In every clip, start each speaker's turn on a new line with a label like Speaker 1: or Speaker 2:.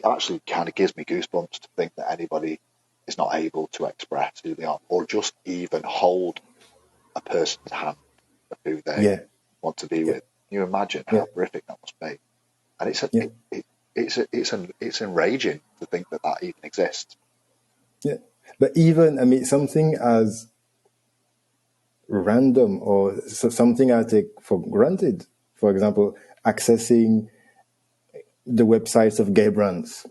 Speaker 1: actually kind of gives me goosebumps to think that anybody is not able to express who they are, or just even hold a person's hand of who they
Speaker 2: Yeah,
Speaker 1: want to be
Speaker 2: yeah,
Speaker 1: with. Can you imagine
Speaker 2: yeah,
Speaker 1: how horrific that must be? And
Speaker 2: yeah,
Speaker 1: it's enraging to think that that even exists.
Speaker 2: yeah. But even, I mean, something as random or something I take for granted, for example, accessing the websites of gay brands.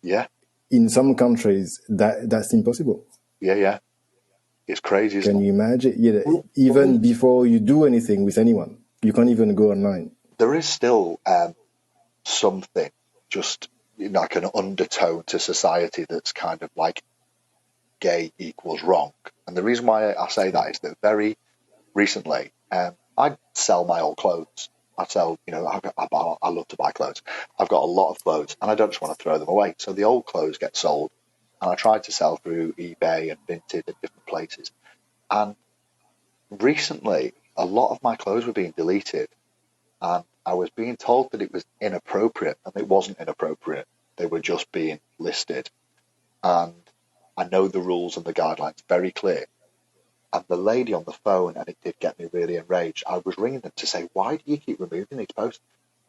Speaker 1: Yeah,
Speaker 2: In some countries, that's impossible.
Speaker 1: yeah. It's crazy, isn't
Speaker 2: Can
Speaker 1: it?
Speaker 2: you imagine? Yeah, even before you do anything with anyone, you can't even go online.
Speaker 1: There is still something, just like an undertone to society that's kind of like gay equals wrong. And the reason why I say that is that very recently, I sell my old clothes. I sell, I love to buy clothes. I've got a lot of clothes and I don't just want to throw them away. So the old clothes get sold and I try to sell through eBay and Vinted and different places. And recently, a lot of my clothes were being deleted and I was being told that it was inappropriate, and it wasn't inappropriate. They were just being listed. And I know the rules and the guidelines very clear. And the lady on the phone, and it did get me really enraged, I was ringing them to say, why do you keep removing these posts?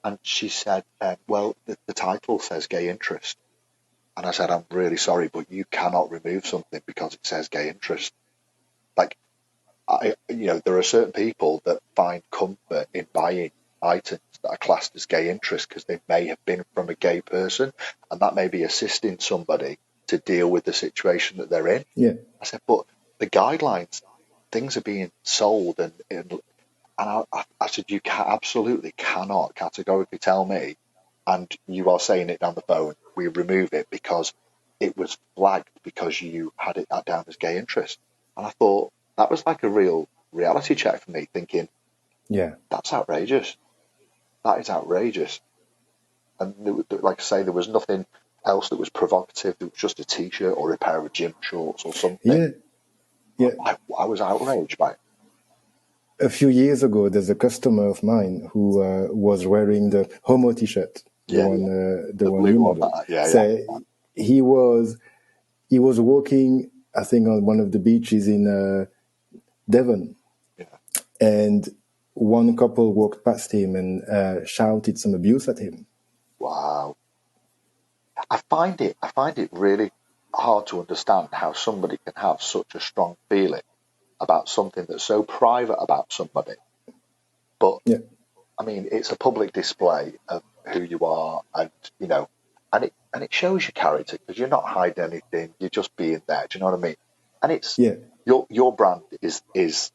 Speaker 1: And she said, well, the title says gay interest. And I said, I'm really sorry, but you cannot remove something because it says gay interest. Like, there are certain people that find comfort in buying items that are classed as gay interest because they may have been from a gay person, and that may be assisting somebody to deal with the situation that they're in.
Speaker 2: Yeah,
Speaker 1: I said, but the guidelines, things are being sold, and I said, you absolutely cannot categorically tell me, and you are saying it down the phone, we remove it because it was flagged because you had it down as gay interest. And I thought that was like a real reality check for me, thinking,
Speaker 2: yeah,
Speaker 1: that's outrageous. That is outrageous. And like I say, there was nothing else that was provocative. There was just a t-shirt or a pair of gym shorts or something.
Speaker 2: yeah, yeah.
Speaker 1: I was outraged by it.
Speaker 2: A few years ago, there's a customer of mine who was wearing the Homo T-shirt,
Speaker 1: Yeah,
Speaker 2: the
Speaker 1: the
Speaker 2: one
Speaker 1: blue
Speaker 2: you
Speaker 1: one.
Speaker 2: model.
Speaker 1: Yeah.
Speaker 2: So he was walking, I think, on one of the beaches in Devon,
Speaker 1: Yeah.
Speaker 2: and one couple walked past him and shouted some abuse at him.
Speaker 1: Wow. I find it really hard to understand how somebody can have such a strong feeling about something that's so private about somebody. But
Speaker 2: Yeah,
Speaker 1: I mean, it's a public display of who you are, and and it shows your character because you're not hiding anything. You're just being there. Do you know what I mean? And it's
Speaker 2: yeah,
Speaker 1: your brand is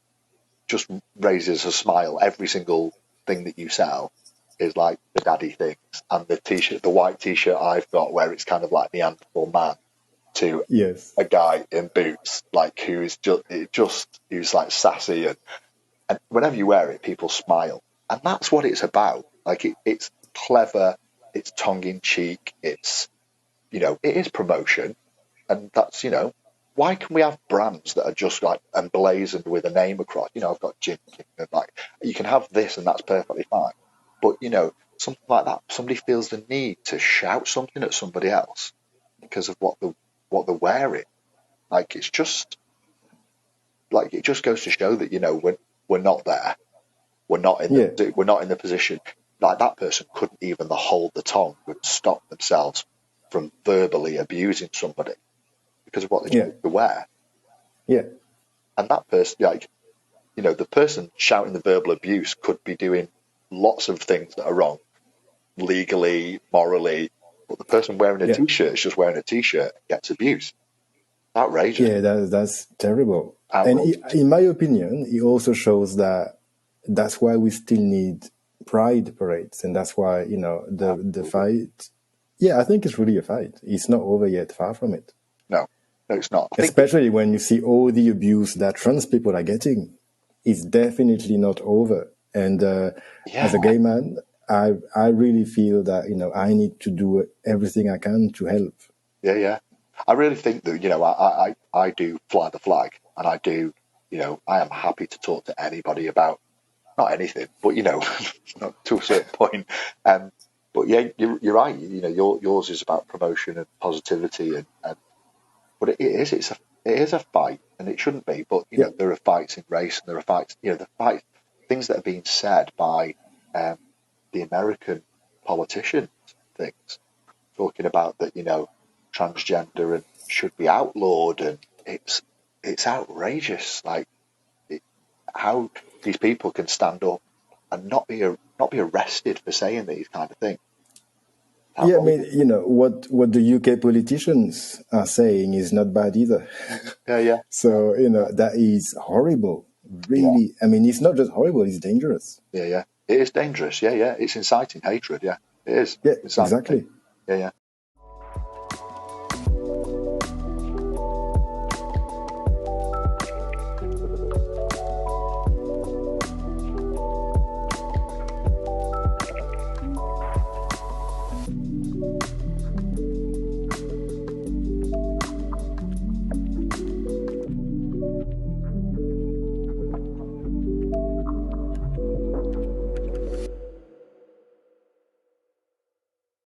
Speaker 1: just raises a smile. Every single thing that you sell is like the daddy things, and the white t-shirt I've got where it's kind of like Neanderthal man to
Speaker 2: yes,
Speaker 1: a guy in boots, like who's like sassy, and whenever you wear it, people smile, and that's what it's about. Like it's clever, it's tongue in cheek, it is promotion, and that's why can we have brands that are just like emblazoned with a name across? I've got Jim King, and like you can have this, and that's perfectly fine. But something like that, somebody feels the need to shout something at somebody else because of what they're wearing. Like it's just like it just goes to show that we're not there.
Speaker 2: yeah,
Speaker 1: We're not in the position like that person couldn't even hold the tongue and stop themselves from verbally abusing somebody because of what they
Speaker 2: yeah,
Speaker 1: chose to wear.
Speaker 2: yeah,
Speaker 1: And that person, like, the person shouting the verbal abuse could be doing lots of things that are wrong, legally, morally, but the person wearing a
Speaker 2: yeah,
Speaker 1: t-shirt is just wearing a t-shirt and gets abused. Outrageous.
Speaker 2: yeah. That's terrible. And
Speaker 1: Outrageous.
Speaker 2: in my opinion, it also shows that that's why we still need pride parades, and that's why the
Speaker 1: Absolutely.
Speaker 2: fight. Yeah, I think it's really a fight. It's not over yet. Far from it.
Speaker 1: No, it's not. I think
Speaker 2: Especially when you see all the abuse that trans people are getting, it's definitely not over. And
Speaker 1: yeah,
Speaker 2: as a gay man, I really feel that I need to do everything I can to help.
Speaker 1: yeah. I really think that, I do fly the flag, and I do, I am happy to talk to anybody about not anything, but, not to a certain point. But yeah, you're right. You know, yours is about promotion and positivity, and but it is a fight, and it shouldn't be. But you
Speaker 2: Yeah,
Speaker 1: know, there are fights in race, and there are fights. You know, the fight things that are being said by um, the American politicians, things talking about that. You know, transgender and should be outlawed, and it's outrageous. Like it, how these people can stand up and not be arrested for saying these kind of things.
Speaker 2: yeah. I
Speaker 1: Outrageous.
Speaker 2: mean, what the UK politicians are saying is not bad either.
Speaker 1: Yeah, yeah, yeah,
Speaker 2: So that is horrible.
Speaker 1: yeah,
Speaker 2: Really, I mean, it's not just horrible; it's dangerous.
Speaker 1: yeah, yeah. It is dangerous. Yeah, yeah. It's inciting hatred. Yeah, it is
Speaker 2: Yeah,
Speaker 1: inciting hatred.
Speaker 2: exactly.
Speaker 1: Yeah, yeah.